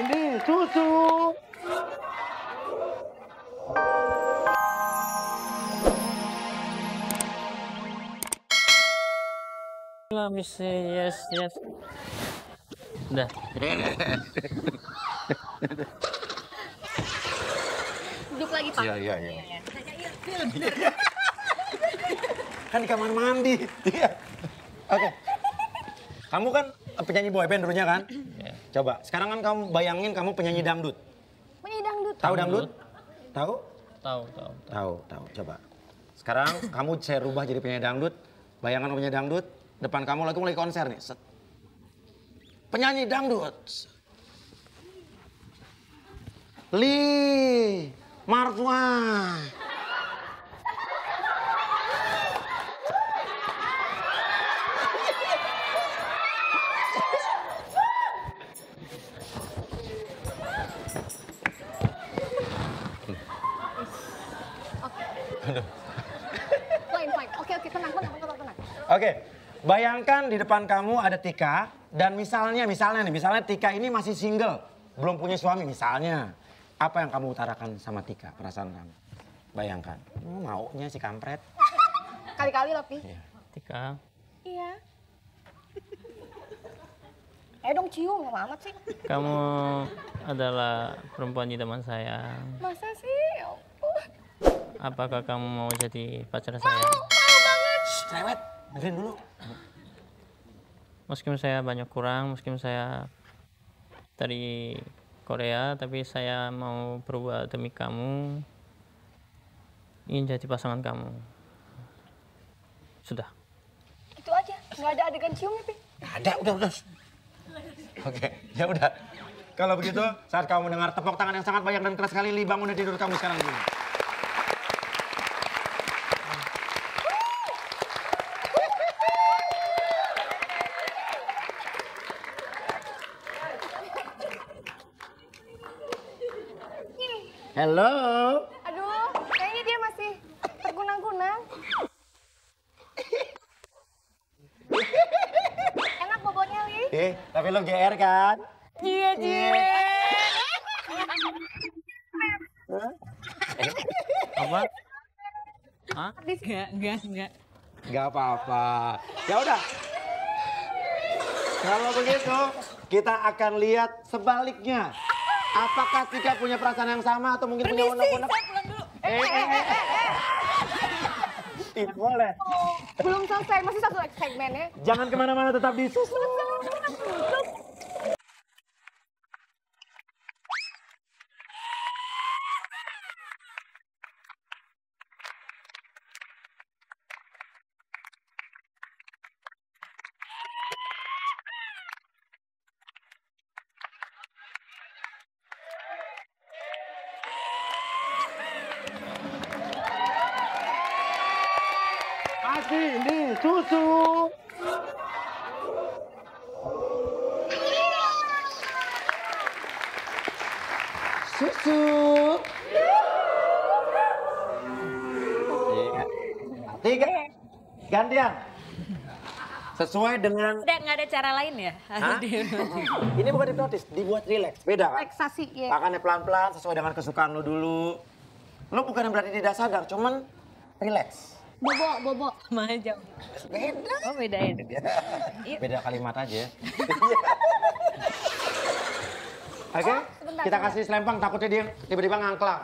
ini susu. Yes, yes. Udah. Duduk lagi, Pak. Iya. Kan di kamar mandi. Iya. Oke. Kamu kan penyanyi boyband dulunya kan? Yeah. Coba, sekarang kan kamu bayangin kamu penyanyi dangdut. Penyanyi dangdut. Tahu dangdut? Tahu? Tahu. Coba. Sekarang kamu saya rubah jadi penyanyi dangdut. Bayangkan penyanyi dangdut, depan kamu lagi konser nih. Set. Penyanyi dangdut. Lee Martwa. Fine. Oke, tenang. Oke, bayangkan di depan kamu ada Tika dan misalnya Tika ini masih single, belum punya suami misalnya. Apa yang kamu utarakan sama Tika, perasaan kamu? Bayangkan, maunya si kampret. Kali-kali lah, Pi. Tika, Iya. Dong cium, lama amat sih. kamu adalah perempuan idaman saya. Masa sih? Ya ampun. Apakah kamu mau jadi pacar saya? Mau banget. Cerewet, dengerin dulu. Meskipun saya banyak kurang, meskipun saya dari Korea, tapi saya mau berubah demi kamu. Ingin jadi pasangan kamu. Sudah. Itu aja, nggak ada adegan ciumnya, Pi. Ada, udah. Oke, ya udah. Kalau begitu, saat kamu mendengar tepuk tangan yang sangat banyak dan keras sekali, Lee, bangun dari tidur kamu sekarang dulu. Halo. Aduh, kayaknya dia masih terkunang-kunang. Enak bobotnya, Li. Tapi lo GR kan? Iya. Apa? Hah? Enggak. Gak apa-apa. Ya udah. Kalau begitu, kita akan lihat sebaliknya. Apakah Tika punya perasaan yang sama atau mungkin punya unek-unek? Saya pulang dulu. Tidak boleh. Belum selesai, masih satu lagi segmennya. Jangan kemana-mana, tetap di susu. Masih di susu. Susu. Tiga. Gantian. Sesuai dengan... Udah nggak ada cara lain ya? Hah? Ini bukan hipnotis, dibuat rileks. Beda kan? Relaksasi, ya. Makannya pelan-pelan sesuai dengan kesukaan lo dulu. Lo bukan yang berarti tidak sadar, cuman rileks. Bobo. Mana jauh? Beda. Oh bedain. Beda kalimat aja. Oke, kita kasih selempang, takutnya dia tiba-tiba ngangklang.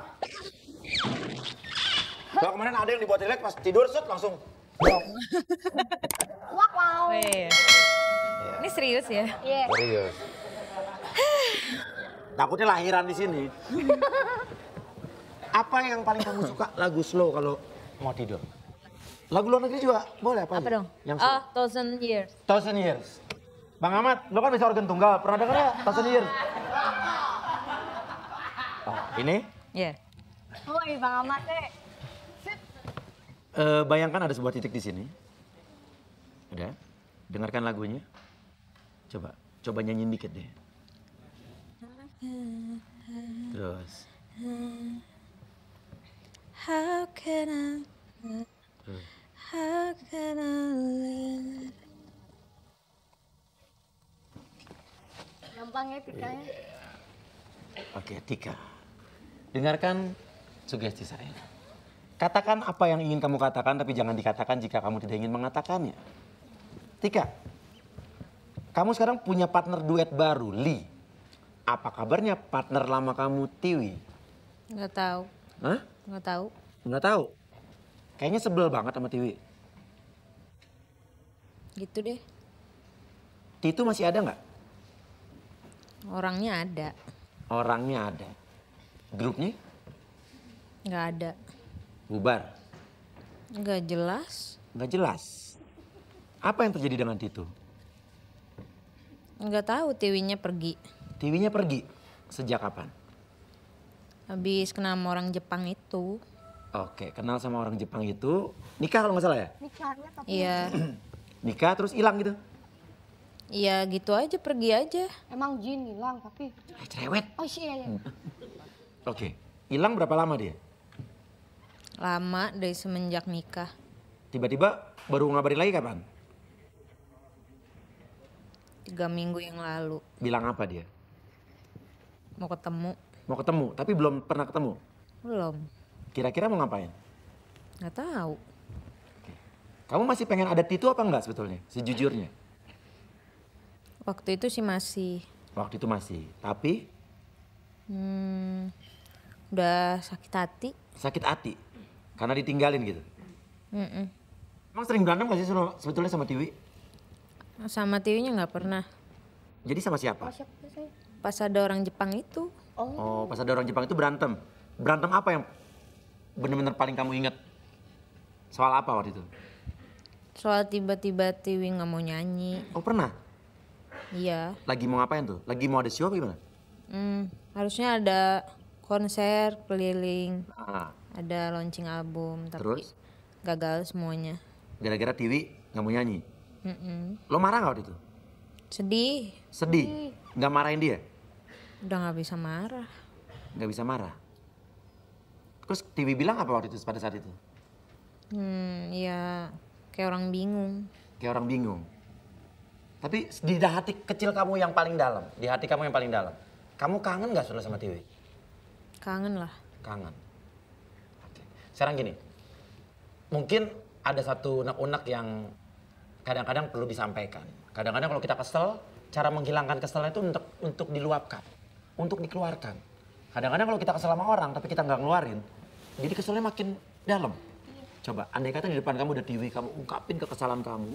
Kalau kemarin ada yang dibuat rileks pas tidur, set langsung. Wow. Wih. Ini serius ya? Iya. Serius. Takutnya lahiran di sini. Apa yang paling kamu suka lagu slow kalau mau tidur? Lagu luar negeri juga boleh apa? Apa dong? Yang slow. Thousand Years. Thousand Years. Bang Ahmad, lo kan bisa organ tunggal. Pernah denger ya Thousand Years? Oh, ini? Iya. Oh, ini Bang Ahmad deh. Bayangkan ada sebuah titik di sini. Udah, dengarkan lagunya. Coba nyanyiin dikit deh. Terus. How can I live? Gampang ya tikanya. Oke, Tika. Dengarkan sugesti saya. Katakan apa yang ingin kamu katakan, tapi jangan dikatakan jika kamu tidak ingin mengatakannya. Tika, kamu sekarang punya partner duet baru, Lee. Apa kabarnya partner lama kamu, Tiwi? Nggak tahu. Hah? Nggak tahu. Nggak tahu. Kayaknya sebel banget sama Tiwi. Gitu deh. Titu masih ada nggak? Orangnya ada. Orangnya ada. Grupnya? Nggak ada. Bubar. Nggak jelas. Nggak jelas. Apa yang terjadi dengan Titu? Nggak tahu Tiwinya pergi. Tiwinya pergi. Sejak kapan? Habis kena sama orang Jepang itu. Oke, kenal sama orang Jepang itu. Nikah kalau nggak salah ya? Nikahnya tapi Iya. Nikah terus hilang gitu. Iya gitu aja, pergi aja. emang Jin hilang tapi. Cerewet. Oh iya. Oke. Hilang berapa lama dia? Lama dari semenjak nikah. Tiba-tiba baru ngabarin lagi kapan? 3 minggu yang lalu. Bilang apa dia? Mau ketemu. Mau ketemu, tapi belum pernah ketemu. Belum. Kira-kira mau ngapain? Nggak tahu. Kamu masih pengen ada Titu apa enggak sebetulnya? Sejujurnya. Waktu itu sih masih. Waktu itu masih. Tapi Udah sakit hati. sakit hati. Karena ditinggalin gitu. Mm-mm. Emang sering berantem gak sih sebetulnya sama Tiwi? Sama Tiwinya nggak pernah. Jadi sama siapa? Siapa saya? Pas ada orang Jepang itu. Oh, pas ada orang Jepang itu berantem. Berantem apa yang bener-bener paling kamu ingat? Soal apa waktu itu? Soal tiba-tiba Tiwi nggak mau nyanyi. Oh pernah? Iya. Lagi mau ngapain tuh? Lagi mau ada show apa gimana? Harusnya ada konser keliling. Ah, Ada launching album. Tapi terus? gagal semuanya. Gara-gara Tiwi gak mau nyanyi. Mm-mm. Lo marah gak waktu itu? Sedih. Sedih? Gak marahin dia? Udah nggak bisa marah. Gak bisa marah? Terus Tiwi bilang apa waktu itu pada saat itu? Ya kayak orang bingung. Kayak orang bingung. Tapi di hati kecil kamu yang paling dalam, di hati kamu yang paling dalam, kamu kangen gak sudah sama Tiwi? Kangen lah. Kangen. Oke. Sekarang gini, mungkin ada satu unek-unek yang kadang-kadang perlu disampaikan. Kadang-kadang kalau kita kesel, cara menghilangkan keselnya itu untuk diluapkan, untuk dikeluarkan. Kadang-kadang kalau kita kesel sama orang tapi kita nggak ngeluarin, jadi keselnya makin dalam. Coba, andai kata di depan kamu ada Tiwi, kamu ungkapin kekesalan kamu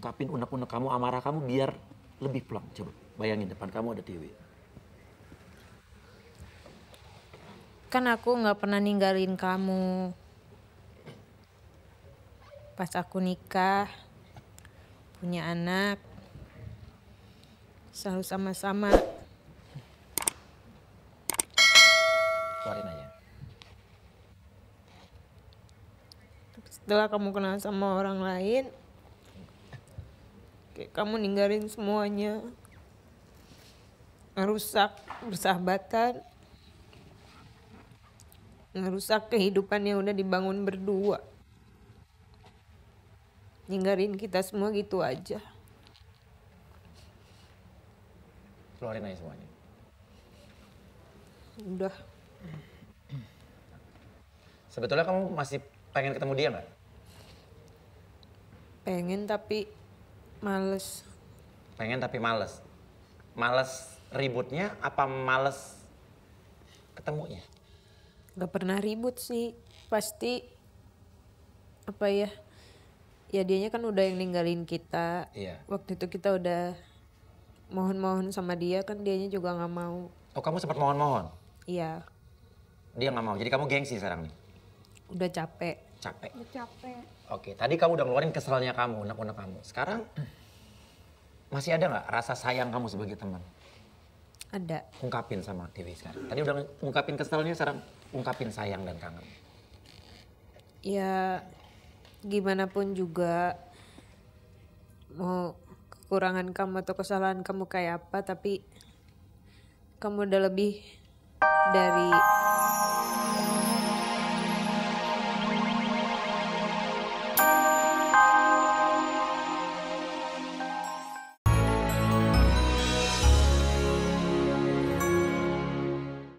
ungkapin unek-unek kamu, amarah kamu biar lebih plong. Coba, bayangin depan kamu ada Tiwi. Kan aku nggak pernah ninggalin kamu. Pas aku nikah, punya anak, selalu sama-sama. Keluarin aja. Setelah kamu kenal sama orang lain, kayak kamu ninggalin semuanya. Ngerusak persahabatan. Ngerusak kehidupan yang udah dibangun berdua. Ninggalin kita semua gitu aja. Keluarin aja semuanya. Udah. Sebetulnya kamu masih pengen ketemu dia nggak? Pengen tapi males. Pengen tapi males. Males ributnya apa males ketemunya? Gak pernah ribut sih. Pasti apa ya? Ya dianya kan udah yang ninggalin kita. Iya. Waktu itu kita udah mohon-mohon sama dia, kan dianya juga gak mau. Oh kamu sempat mohon-mohon? Iya. Dia nggak mau. Jadi kamu gengsi sekarang nih? Udah capek. Capek. Udah capek. Oke, tadi kamu udah ngeluarin keselnya kamu, unek-unek kamu. Sekarang masih ada nggak rasa sayang kamu sebagai teman? Ada. Ungkapin sama Tiwi sekarang. Tadi udah ungkapin keselnya, sekarang ungkapin sayang dan kangen. Ya gimana pun juga, mau kekurangan kamu atau kesalahan kamu kayak apa, tapi kamu udah lebih dari